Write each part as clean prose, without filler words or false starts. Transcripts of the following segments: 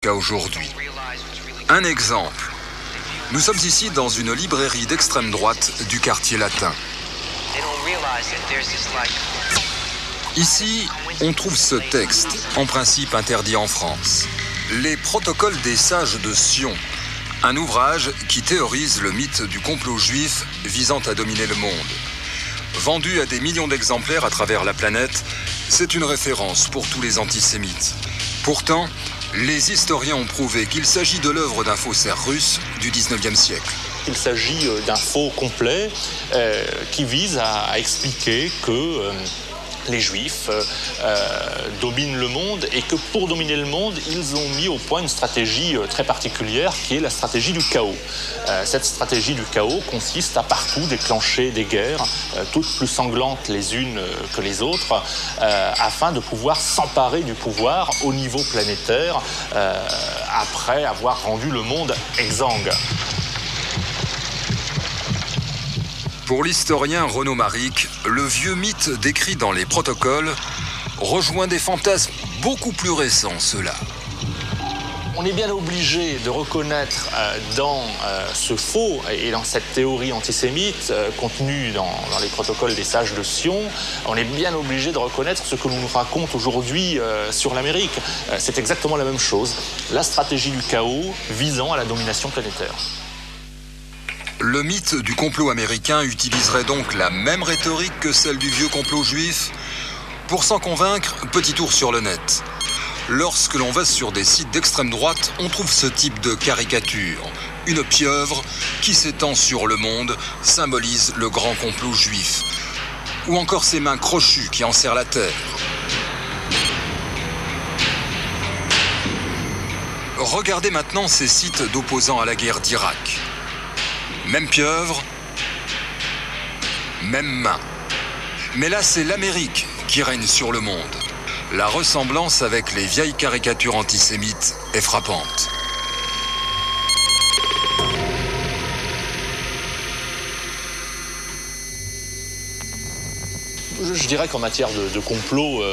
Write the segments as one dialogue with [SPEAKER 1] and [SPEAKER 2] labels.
[SPEAKER 1] qu'à aujourd'hui. Un exemple. Nous sommes ici dans une librairie d'extrême droite du quartier latin. Ici, on trouve ce texte, en principe interdit en France. Les protocoles des sages de Sion, un ouvrage qui théorise le mythe du complot juif visant à dominer le monde. Vendu à des millions d'exemplaires à travers la planète, c'est une référence pour tous les antisémites. Pourtant, les historiens ont prouvé qu'il s'agit de l'œuvre d'un faussaire russe du 19e siècle.
[SPEAKER 2] Il s'agit d'un faux complet qui vise à expliquer que les Juifs dominent le monde et que pour dominer le monde, ils ont mis au point une stratégie très particulière qui est la stratégie du chaos. Cette stratégie du chaos consiste à partout déclencher des guerres, toutes plus sanglantes les unes que les autres, afin de pouvoir s'emparer du pouvoir au niveau planétaire après avoir rendu le monde exsangue.
[SPEAKER 1] Pour l'historien Renaud Maric, le vieux mythe décrit dans les protocoles rejoint des fantasmes beaucoup plus récents, ceux-là.
[SPEAKER 2] On est bien obligé de reconnaître dans ce faux et dans cette théorie antisémite contenue dans les protocoles des sages de Sion, on est bien obligé de reconnaître ce que l'on nous raconte aujourd'hui sur l'Amérique. C'est exactement la même chose, la stratégie du chaos visant à la domination planétaire.
[SPEAKER 1] Le mythe du complot américain utiliserait donc la même rhétorique que celle du vieux complot juif. Pour s'en convaincre, petit tour sur le net. Lorsque l'on va sur des sites d'extrême droite, on trouve ce type de caricature. Une pieuvre qui s'étend sur le monde symbolise le grand complot juif. Ou encore ses mains crochues qui enserrent la terre. Regardez maintenant ces sites d'opposants à la guerre d'Irak. Même pieuvre, même main. Mais là, c'est l'Amérique qui règne sur le monde. La ressemblance avec les vieilles caricatures antisémites est frappante.
[SPEAKER 2] Je dirais qu'en matière de complot,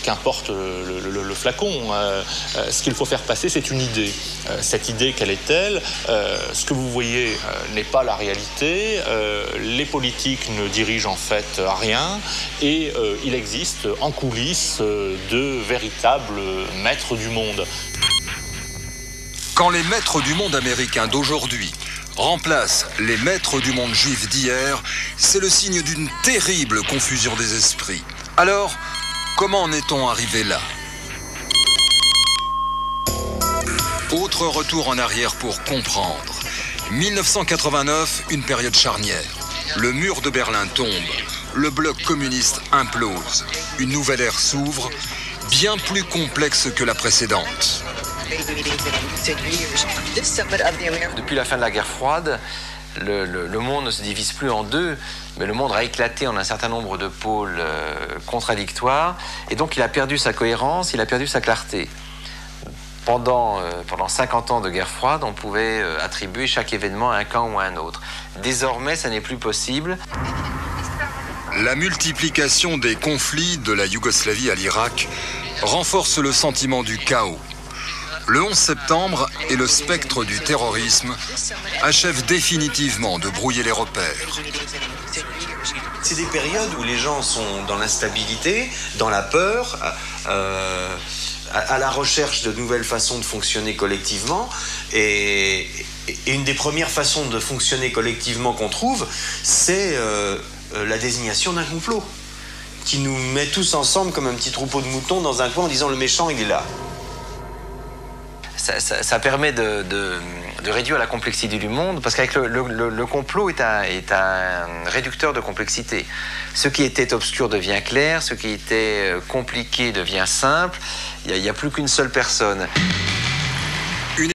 [SPEAKER 2] qu'importe le flacon, ce qu'il faut faire passer, c'est une idée. Cette idée, quelle est-elle ? Ce que vous voyez n'est pas la réalité. Les politiques ne dirigent en fait rien. Et il existe en coulisses de véritables maîtres du monde.
[SPEAKER 1] Quand les maîtres du monde américains d'aujourd'hui remplace les maîtres du monde juif d'hier, c'est le signe d'une terrible confusion des esprits. Alors, comment en est-on arrivé là ? Autre retour en arrière pour comprendre. 1989, une période charnière. Le mur de Berlin tombe, le bloc communiste implose. Une nouvelle ère s'ouvre, bien plus complexe que la précédente.
[SPEAKER 3] Depuis la fin de la guerre froide, le monde ne se divise plus en deux, mais le monde a éclaté en un certain nombre de pôles contradictoires, et donc il a perdu sa cohérence, il a perdu sa clarté. Pendant 50 ans de guerre froide, on pouvait attribuer chaque événement à un camp ou à un autre. Désormais, ça n'est plus possible.
[SPEAKER 1] La multiplication des conflits de la Yougoslavie à l'Irak renforce le sentiment du chaos. Le 11 septembre et le spectre du terrorisme achèvent définitivement de brouiller les repères.
[SPEAKER 4] C'est des périodes où les gens sont dans l'instabilité, dans la peur, à la recherche de nouvelles façons de fonctionner collectivement. Et une des premières façons de fonctionner collectivement qu'on trouve, c'est la désignation d'un complot, qui nous met tous ensemble comme un petit troupeau de moutons dans un coin en disant « le méchant, il est là ».
[SPEAKER 3] Ça permet de réduire la complexité du monde, parce qu'avec le complot est un réducteur de complexité. Ce qui était obscur devient clair, ce qui était compliqué devient simple, il n'y a plus qu'une seule personne.